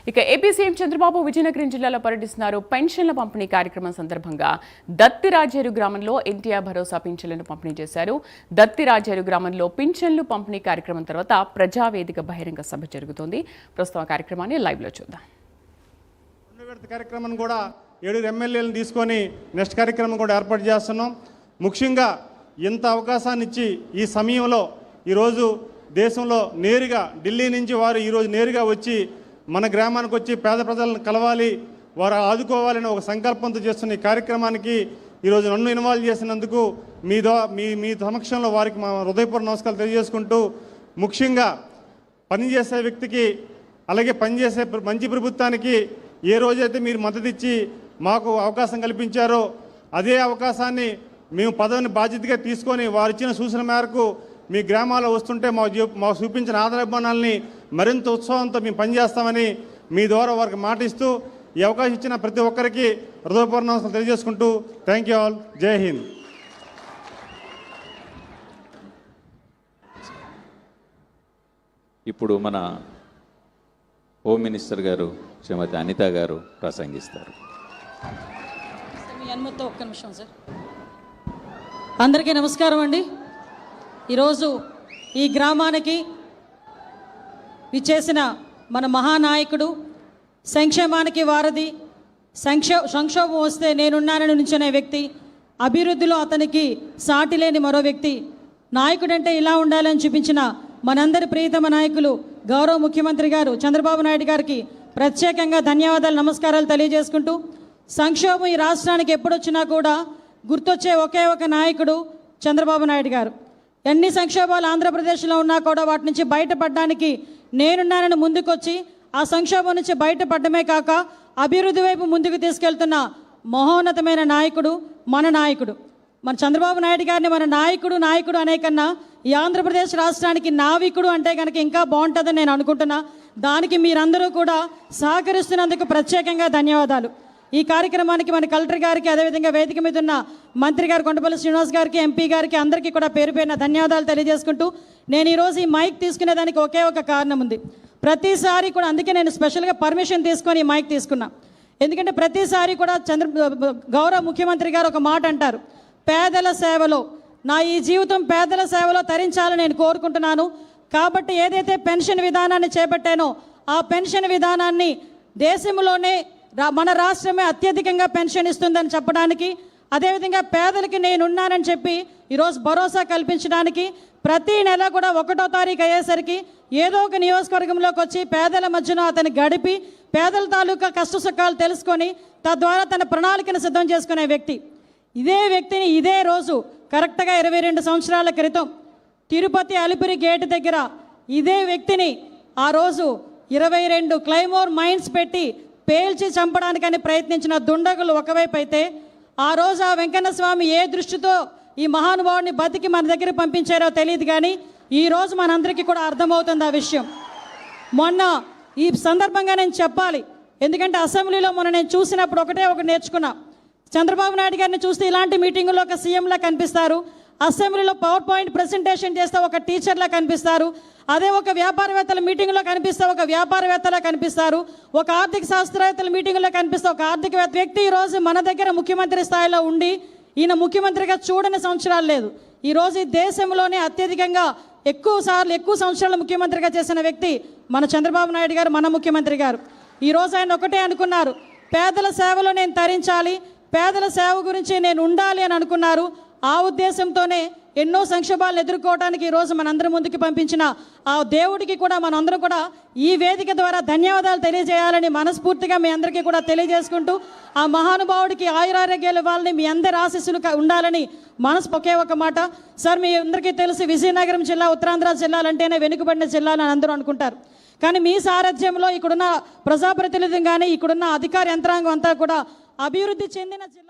ఇక AP CM Chandrababu Vizianagaram జిల్లాలో పర్యటిస్తున్నారు. పెన్షన్ల పంపిణీ కార్యక్రమం సందర్భంగా దత్తిరాజేరు గ్రామంలో ఎన్టీఆర్ భరోసా పింఛన్లను పంపిణీ చేశారు. దత్తిరాజేరు గ్రామంలో పింఛన్లు పంపిణీ కార్యక్రమం తర్వాత ప్రజావేదిక బహిరంగ సభ జరుగుతోంది. ప్రస్తుతం ఆ కార్యక్రమాన్ని లైవ్ లో చూద్దాం. కార్యక్రమం కూడా 7 ఎమ్మెల్యేలను తీసుకొని నెక్స్ట్ కార్యక్రమం కూడా ఏర్పాటు చేస్తున్నాం. ముఖ్యంగా ఇంత అవకాశాన్ని ఇచ్చి ఈ సమయంలో ఈరోజు దేశంలో నేరుగా ఢిల్లీ నుంచి వారు ఈరోజు నేరుగా వచ్చి మన గ్రామానికి వచ్చి పేద ప్రజలను కలవాలి, వారు ఆదుకోవాలని ఒక సంకల్పంతో చేస్తున్న ఈ కార్యక్రమానికి ఈరోజు నన్ను ఇన్వాల్వ్ చేసినందుకు మీ సమక్షంలో వారికి మా హృదయపూర్వక నమస్కారాలు తెలియజేసుకుంటూ, ముఖ్యంగా పనిచేసే వ్యక్తికి అలాగే పనిచేసే మంచి ప్రభుత్వానికి ఏ రోజైతే మీరు మద్దతు ఇచ్చి మాకు అవకాశం కల్పించారో అదే అవకాశాన్ని మేము పదవిని బాధ్యతగా తీసుకొని వారు ఇచ్చిన సూచన మేరకు మీ గ్రామాల్లో వస్తుంటే మాకు చూపించిన ఆదరాభిమానాల్ని మరింత ఉత్సాహంతో మేము పనిచేస్తామని మీ ద్వారా వారికి మాట ఇస్తూ ఈ అవకాశం ఇచ్చిన ప్రతి ఒక్కరికి హృదయపూర్వక నమస్కారాలు తెలియజేసుకుంటూ థ్యాంక్ యూ ఆల్. జై హింద్. ఇప్పుడు మన హోమ్ మినిస్టర్ గారు శ్రీమతి అనిత గారు ప్రసంగిస్తారు. ఒక్క నిమిషం సార్. అందరికీ నమస్కారం అండి. ఈరోజు ఈ గ్రామానికి విచ్చేసిన మన మహానాయకుడు, సంక్షేమానికి వారధి, సంక్షోభం వస్తే నేనున్నానని నిల్చునే వ్యక్తి, అభివృద్ధిలో అతనికి సాటి లేని మరో వ్యక్తి, నాయకుడంటే ఇలా ఉండాలని చూపించిన మనందరి ప్రియతమ నాయకులు గౌరవ ముఖ్యమంత్రి గారు చంద్రబాబు నాయుడు గారికి ప్రత్యేకంగా ధన్యవాదాలు, నమస్కారాలు తెలియజేసుకుంటూ, సంక్షోభం ఈ రాష్ట్రానికి ఎప్పుడొచ్చినా కూడా గుర్తొచ్చే ఒకే ఒక నాయకుడు చంద్రబాబు నాయుడు గారు. ఎన్ని సంక్షోభాలు ఆంధ్రప్రదేశ్లో ఉన్నా కూడా వాటి నుంచి బయటపడడానికి నేనున్నానని ముందుకొచ్చి ఆ సంక్షోభం నుంచి బయటపడమే కాక అభివృద్ధి వైపు ముందుకు తీసుకెళ్తున్న మహోన్నతమైన నాయకుడు మన నాయకుడు. మన చంద్రబాబు నాయుడు గారిని మన నాయకుడు అనే కన్నా ఈ ఆంధ్రప్రదేశ్ రాష్ట్రానికి నావికుడు అంటే కనుక ఇంకా బాగుంటుందని నేను అనుకుంటున్నా. దానికి మీరందరూ కూడా సహకరిస్తున్నందుకు ప్రత్యేకంగా ధన్యవాదాలు. ఈ కార్యక్రమానికి మన కలెక్టర్ గారికి, అదేవిధంగా వేదిక మీద ఉన్న మంత్రి గారు కొండపల్లి శ్రీనివాస్ గారికి, ఎంపీ గారికి, అందరికీ కూడా పేరు పేరున ధన్యవాదాలు తెలియజేసుకుంటూ, నేను ఈరోజు ఈ మైక్ తీసుకునేదానికి ఒకే ఒక కారణం ఉంది. ప్రతిసారి కూడా అందుకే నేను స్పెషల్గా పర్మిషన్ తీసుకొని ఈ మైక్ తీసుకున్నా. ఎందుకంటే ప్రతిసారి కూడా గౌరవ ముఖ్యమంత్రి గారు ఒక మాట అంటారు, పేదల సేవలో నా ఈ జీవితం పేదల సేవలో తరించాలని నేను కోరుకుంటున్నాను. కాబట్టి ఏదైతే పెన్షన్ విధానాన్ని చేపట్టానో ఆ పెన్షన్ విధానాన్ని దేశంలోనే మన రాష్ట్రమే అత్యధికంగా పెన్షన్ ఇస్తుందని చెప్పడానికి, అదేవిధంగా పేదలకి నేనున్నానని చెప్పి ఈరోజు భరోసా కల్పించడానికి, ప్రతి నెల కూడా 1వ తారీఖు అయ్యేసరికి ఏదో ఒక నియోజకవర్గంలోకి వచ్చి పేదల మధ్యన అతను గడిపి పేదల తాలూకా కష్ట సుఖాలు తెలుసుకొని తద్వారా తన ప్రణాళికను సిద్ధం చేసుకునే వ్యక్తి. ఇదే వ్యక్తిని ఇదే రోజు కరెక్ట్గా 22 సంవత్సరాల క్రితం తిరుపతి అలిపిరి గేటు దగ్గర ఇదే వ్యక్తిని ఆ రోజు 22 క్లైమోర్ మైన్స్ పెట్టి పేల్చి చంపడానికని ప్రయత్నించిన దుండగులు ఒకవైపు అయితే, ఆ రోజు ఆ వెంకన్న స్వామి ఏ దృష్టితో ఈ మహానుభావుడిని బతికి మన దగ్గర పంపించారో తెలియదు, కానీ ఈరోజు మనందరికీ కూడా అర్థమవుతుంది ఆ విషయం. మొన్న ఈ సందర్భంగా నేను చెప్పాలి, ఎందుకంటే అసెంబ్లీలో మొన్న నేను చూసినప్పుడు ఒకటి నేర్చుకున్నా. చంద్రబాబు నాయుడు గారిని చూస్తే ఇలాంటి మీటింగుల్లో ఒక సీఎంలా కనిపిస్తారు, అసెంబ్లీలో పవర్ పాయింట్ ప్రెజెంటేషన్ చేస్తే ఒక టీచర్లా కనిపిస్తారు, అదే ఒక వ్యాపారవేత్తల మీటింగ్లో కనిపిస్తే ఒక వ్యాపారవేత్తలా కనిపిస్తారు, ఒక ఆర్థిక శాస్త్రవేత్తల మీటింగ్లో కనిపిస్తే ఒక ఆర్థికవేత్త వ్యక్తి ఈరోజు మన దగ్గర ముఖ్యమంత్రి స్థాయిలో ఉండి ఈయన ముఖ్యమంత్రిగా చూడని సంవత్సరాలు లేదు. ఈరోజు ఈ దేశంలోనే అత్యధికంగా ఎక్కువ సంవత్సరాలు ముఖ్యమంత్రిగా చేసిన వ్యక్తి మన చంద్రబాబు నాయుడు గారు, మన ముఖ్యమంత్రి గారు. ఈరోజు ఆయన ఒకటే అనుకున్నారు, పేదల సేవలో నేను తరించాలి, పేదల సేవ గురించి నేను ఉండాలి అని అనుకున్నారు. ఆ ఉద్దేశంతోనే ఎన్నో సంక్షోభాలను ఎదుర్కోవడానికి ఈరోజు మనందరి ముందుకు పంపించిన ఆ దేవుడికి కూడా మనందరం కూడా ఈ వేదిక ద్వారా ధన్యవాదాలు తెలియజేయాలని మనస్ఫూర్తిగా మీ అందరికీ కూడా తెలియజేసుకుంటూ, ఆ మహానుభావుడికి ఆయురారోగ్యాలు ఇవ్వాలని, మీ అందరి ఆశీస్సులు ఉండాలని ఒకే ఒక మాట. సార్, మీ అందరికీ తెలిసి విజయనగరం జిల్లా ఉత్తరాంధ్ర జిల్లాలంటేనే వెనుకబడిన జిల్లా అని అందరూ అనుకుంటారు. కానీ మీ సారథ్యంలో ఇక్కడున్న ప్రజాప్రతినిధులు కానీ ఇక్కడున్న అధికార యంత్రాంగం అంతా కూడా అభివృద్ధి చెందిన జిల్లా.